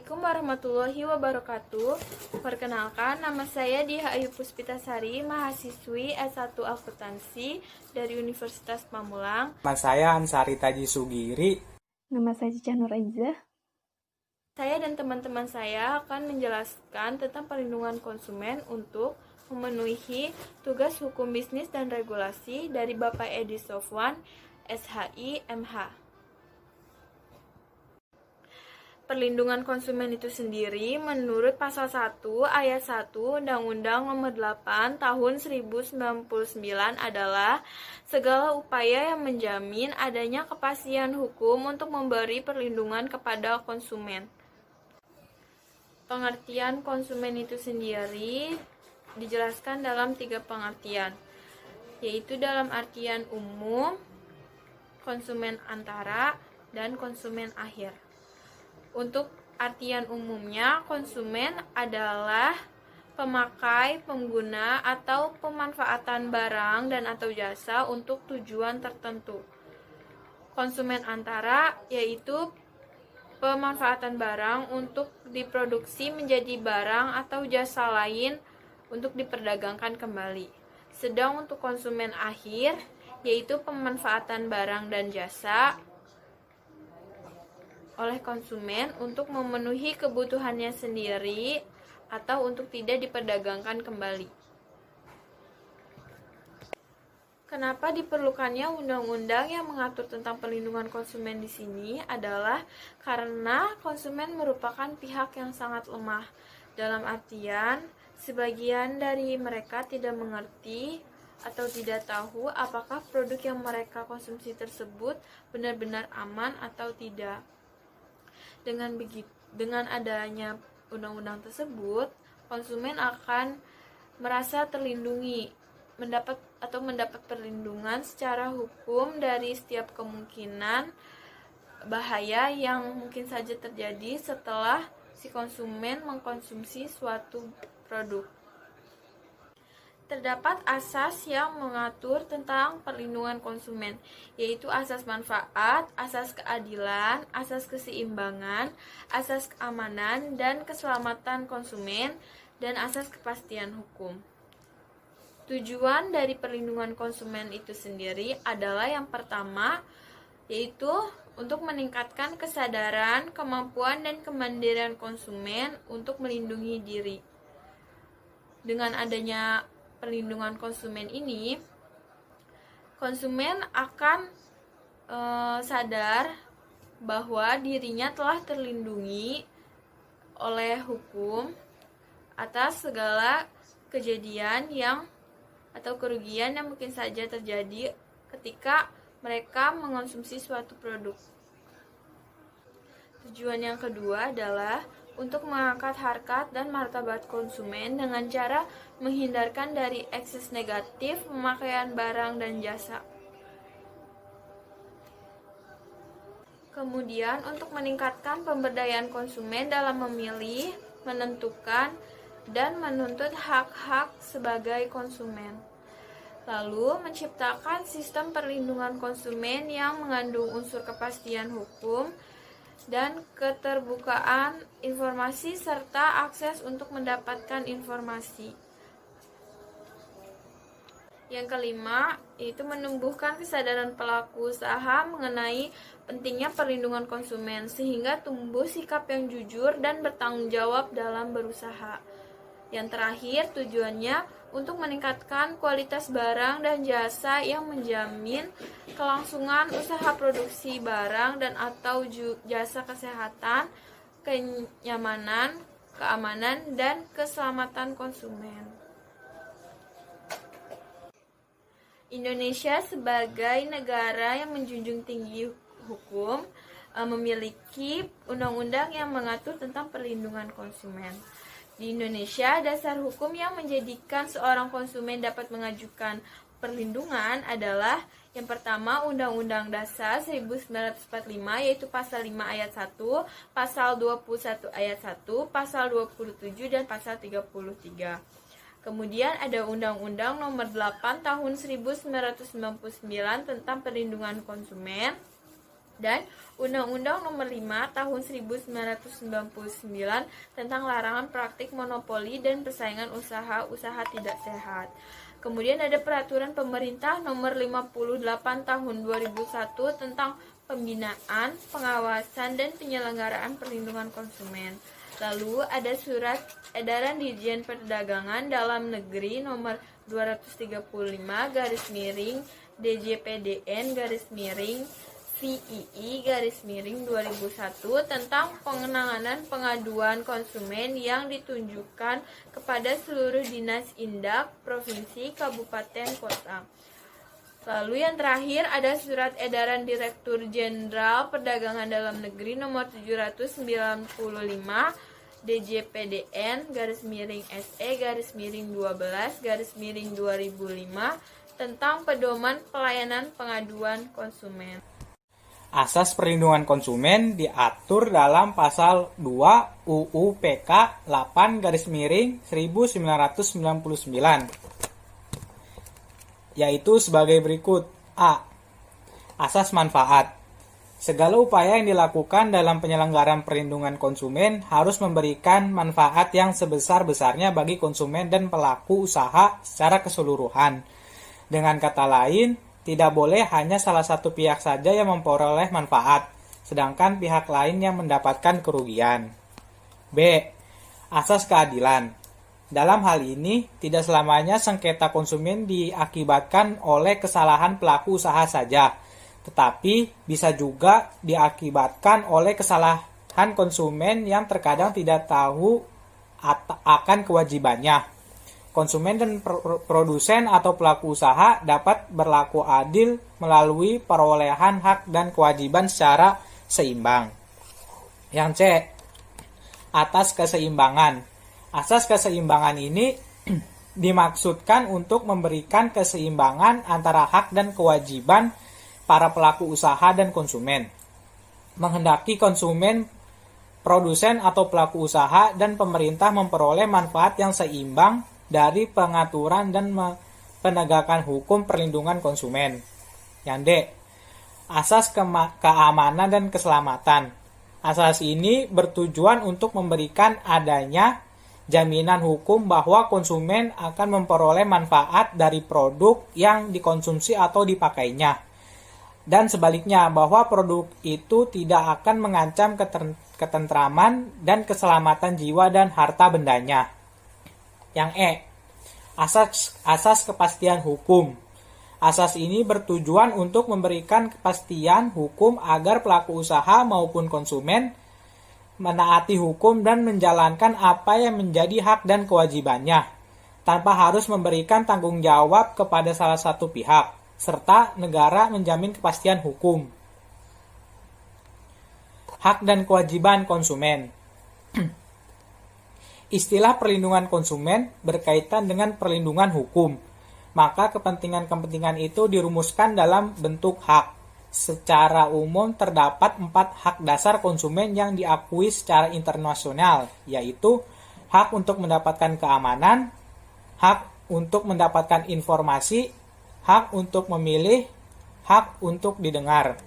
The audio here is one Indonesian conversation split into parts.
Assalamualaikum warahmatullahi wabarakatuh. Perkenalkan, nama saya Diah Ayu Puspitasari, mahasiswi S1 Akuntansi dari Universitas Pamulang. Nama saya Ansari Taji Sugiri. Nama saya Cica Nur Aiza. Saya dan teman-teman saya akan menjelaskan tentang perlindungan konsumen untuk memenuhi tugas hukum bisnis dan regulasi dari Bapak Edi Sofwan, SHI, MH. Perlindungan konsumen itu sendiri menurut pasal 1 ayat 1 Undang-Undang Nomor 8 Tahun 1099 adalah segala upaya yang menjamin adanya kepastian hukum untuk memberi perlindungan kepada konsumen. Pengertian konsumen itu sendiri dijelaskan dalam 3 pengertian, yaitu dalam artian umum, konsumen antara, dan konsumen akhir. Untuk artian umumnya, konsumen adalah pemakai, pengguna, atau pemanfaatan barang dan atau jasa untuk tujuan tertentu. Konsumen antara yaitu pemanfaatan barang untuk diproduksi menjadi barang atau jasa lain untuk diperdagangkan kembali. Sedang untuk konsumen akhir yaitu pemanfaatan barang dan jasa oleh konsumen untuk memenuhi kebutuhannya sendiri atau untuk tidak diperdagangkan kembali. Kenapa diperlukannya undang-undang yang mengatur tentang perlindungan konsumen di sini adalah karena konsumen merupakan pihak yang sangat lemah. Dalam artian, sebagian dari mereka tidak mengerti atau tidak tahu apakah produk yang mereka konsumsi tersebut benar-benar aman atau tidak. Dengan adanya undang-undang tersebut, konsumen akan merasa terlindungi, mendapat perlindungan secara hukum dari setiap kemungkinan bahaya yang mungkin saja terjadi setelah si konsumen mengkonsumsi suatu produk. Terdapat asas yang mengatur tentang perlindungan konsumen, yaitu asas manfaat, asas keadilan, asas keseimbangan, asas keamanan dan keselamatan konsumen, dan asas kepastian hukum. Tujuan dari perlindungan konsumen itu sendiri adalah yang pertama, yaitu untuk meningkatkan kesadaran, kemampuan, dan kemandirian konsumen untuk melindungi diri. Dengan adanya perlindungan konsumen ini, konsumen akan sadar bahwa dirinya telah terlindungi oleh hukum atas segala kejadian atau kerugian yang mungkin saja terjadi ketika mereka mengonsumsi suatu produk. Tujuan yang kedua adalah untuk mengangkat harkat dan martabat konsumen dengan cara menghindarkan dari ekses negatif pemakaian barang dan jasa. Kemudian, untuk meningkatkan pemberdayaan konsumen dalam memilih, menentukan, dan menuntut hak-hak sebagai konsumen. Lalu, menciptakan sistem perlindungan konsumen yang mengandung unsur kepastian hukum dan keterbukaan informasi serta akses untuk mendapatkan informasi. Yang kelima, yaitu menumbuhkan kesadaran pelaku usaha mengenai pentingnya perlindungan konsumen sehingga tumbuh sikap yang jujur dan bertanggung jawab dalam berusaha. Yang terakhir, tujuannya untuk meningkatkan kualitas barang dan jasa yang menjamin kelangsungan usaha produksi barang dan atau jasa kesehatan, kenyamanan, keamanan, dan keselamatan konsumen. Indonesia sebagai negara yang menjunjung tinggi hukum memiliki undang-undang yang mengatur tentang perlindungan konsumen. Di Indonesia, dasar hukum yang menjadikan seorang konsumen dapat mengajukan perlindungan adalah yang pertama Undang-Undang Dasar 1945 yaitu pasal 5 ayat 1, pasal 21 ayat 1, pasal 27 dan pasal 33. Kemudian ada Undang-Undang Nomor 8 Tahun 1999 tentang Perlindungan Konsumen. dan Undang-Undang Nomor 5 Tahun 1999 tentang larangan praktik monopoli dan persaingan usaha tidak sehat. Kemudian ada Peraturan Pemerintah Nomor 58 Tahun 2001 tentang pembinaan, pengawasan, dan penyelenggaraan perlindungan konsumen. Lalu ada Surat Edaran Dirjen Perdagangan Dalam Negeri Nomor 235 DJPDN VII 2001 tentang penanganan pengaduan konsumen yang ditunjukkan kepada seluruh dinas indak, provinsi, kabupaten, kota. Lalu yang terakhir ada Surat Edaran Direktur Jenderal Perdagangan Dalam Negeri Nomor 795 DJPDN SE-12-2005 tentang pedoman pelayanan pengaduan konsumen. Asas perlindungan konsumen diatur dalam pasal 2 UU PK 8-1999, yaitu sebagai berikut. A. Asas manfaat. Segala upaya yang dilakukan dalam penyelenggaraan perlindungan konsumen harus memberikan manfaat yang sebesar-besarnya bagi konsumen dan pelaku usaha secara keseluruhan. Dengan kata lain, tidak boleh hanya salah satu pihak saja yang memperoleh manfaat, sedangkan pihak lain yang mendapatkan kerugian. B. Asas keadilan. Dalam hal ini, tidak selamanya sengketa konsumen diakibatkan oleh kesalahan pelaku usaha saja, tetapi bisa juga diakibatkan oleh kesalahan konsumen yang terkadang tidak tahu akan kewajibannya. Konsumen dan produsen atau pelaku usaha dapat berlaku adil melalui perolehan hak dan kewajiban secara seimbang. Yang C. Atas keseimbangan. Asas keseimbangan ini dimaksudkan untuk memberikan keseimbangan antara hak dan kewajiban para pelaku usaha dan konsumen. Menghendaki konsumen, produsen atau pelaku usaha, dan pemerintah memperoleh manfaat yang seimbang dari pengaturan dan penegakan hukum perlindungan konsumen. Yang D. Asas keamanan dan keselamatan. Asas ini bertujuan untuk memberikan adanya jaminan hukum bahwa konsumen akan memperoleh manfaat dari produk yang dikonsumsi atau dipakainya. Dan sebaliknya, bahwa produk itu tidak akan mengancam ketentraman dan keselamatan jiwa dan harta bendanya. Yang E. Asas kepastian hukum. Asas ini bertujuan untuk memberikan kepastian hukum agar pelaku usaha maupun konsumen menaati hukum dan menjalankan apa yang menjadi hak dan kewajibannya, tanpa harus memberikan tanggung jawab kepada salah satu pihak, serta negara menjamin kepastian hukum. Hak dan kewajiban konsumen. Istilah perlindungan konsumen berkaitan dengan perlindungan hukum, maka kepentingan-kepentingan itu dirumuskan dalam bentuk hak. Secara umum terdapat 4 hak dasar konsumen yang diakui secara internasional, yaitu hak untuk mendapatkan keamanan, hak untuk mendapatkan informasi, hak untuk memilih, hak untuk didengar.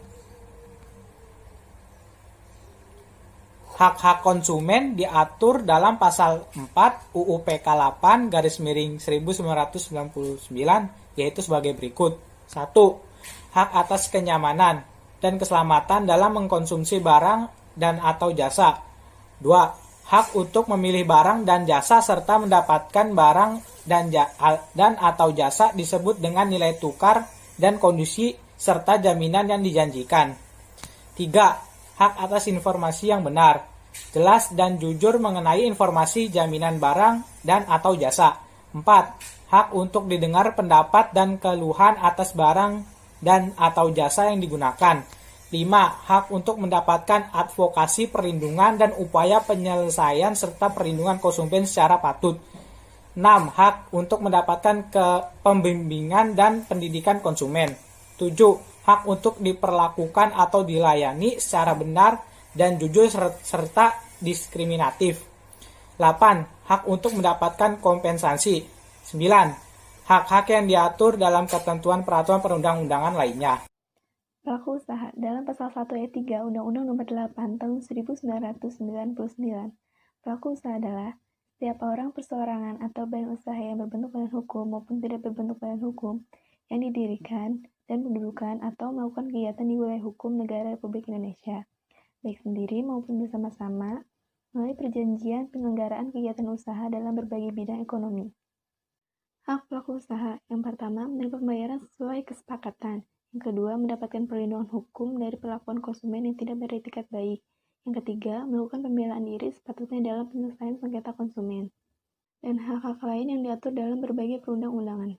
Hak-hak konsumen diatur dalam pasal 4 UU PK 8-1999, yaitu sebagai berikut. 1. Hak atas kenyamanan dan keselamatan dalam mengkonsumsi barang dan atau jasa. 2. Hak untuk memilih barang dan jasa serta mendapatkan barang dan atau jasa disebut dengan nilai tukar dan kondisi serta jaminan yang dijanjikan. 3. Hak atas informasi yang benar, jelas dan jujur mengenai informasi jaminan barang dan atau jasa. 4. Hak untuk didengar pendapat dan keluhan atas barang dan atau jasa yang digunakan. 5. Hak untuk mendapatkan advokasi perlindungan dan upaya penyelesaian serta perlindungan konsumen secara patut. 6. Hak untuk mendapatkan pembimbingan dan pendidikan konsumen. 7. Hak untuk diperlakukan atau dilayani secara benar dan jujur serta diskriminatif. 8. Hak untuk mendapatkan kompensasi. 9. Hak-hak yang diatur dalam ketentuan peraturan perundang-undangan lainnya. Pelaku usaha dalam pasal 1 ayat 3 Undang-Undang Nomor 8 Tahun 1999. Pelaku usaha adalah setiap orang perseorangan atau badan usaha yang berbentuk badan hukum maupun tidak berbentuk badan hukum yang didirikan dan mendudukan atau melakukan kegiatan di wilayah hukum negara Republik Indonesia, baik sendiri maupun bersama-sama, melalui perjanjian penyelenggaraan kegiatan usaha dalam berbagai bidang ekonomi. Hak pelaku usaha yang pertama, menerima pembayaran sesuai kesepakatan. Yang kedua, mendapatkan perlindungan hukum dari perlakuan konsumen yang tidak beretikat baik. Yang ketiga, melakukan pembelaan diri sepatutnya dalam penyelesaian sengketa konsumen. Dan hak-hak lain yang diatur dalam berbagai perundang-undangan.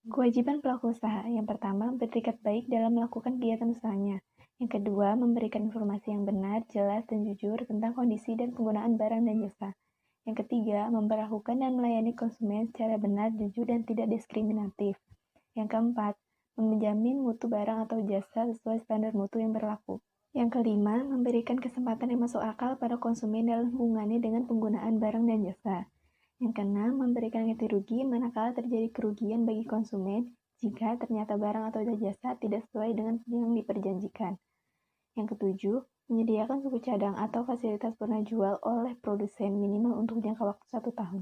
Kewajiban pelaku usaha yang pertama, beretikat baik dalam melakukan kegiatan usahanya. Yang kedua, memberikan informasi yang benar, jelas, dan jujur tentang kondisi dan penggunaan barang dan jasa. Yang ketiga, memperlakukan dan melayani konsumen secara benar, jujur, dan tidak diskriminatif. Yang keempat, menjamin mutu barang atau jasa sesuai standar mutu yang berlaku. Yang kelima, memberikan kesempatan yang masuk akal pada konsumen dalam hubungannya dengan penggunaan barang dan jasa. Yang keenam, memberikan ganti rugi manakala terjadi kerugian bagi konsumen jika ternyata barang atau jasa tidak sesuai dengan yang diperjanjikan. Yang ketujuh, menyediakan suku cadang atau fasilitas purna jual oleh produsen minimal untuk jangka waktu 1 tahun.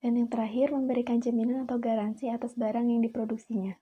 Dan yang terakhir, memberikan jaminan atau garansi atas barang yang diproduksinya.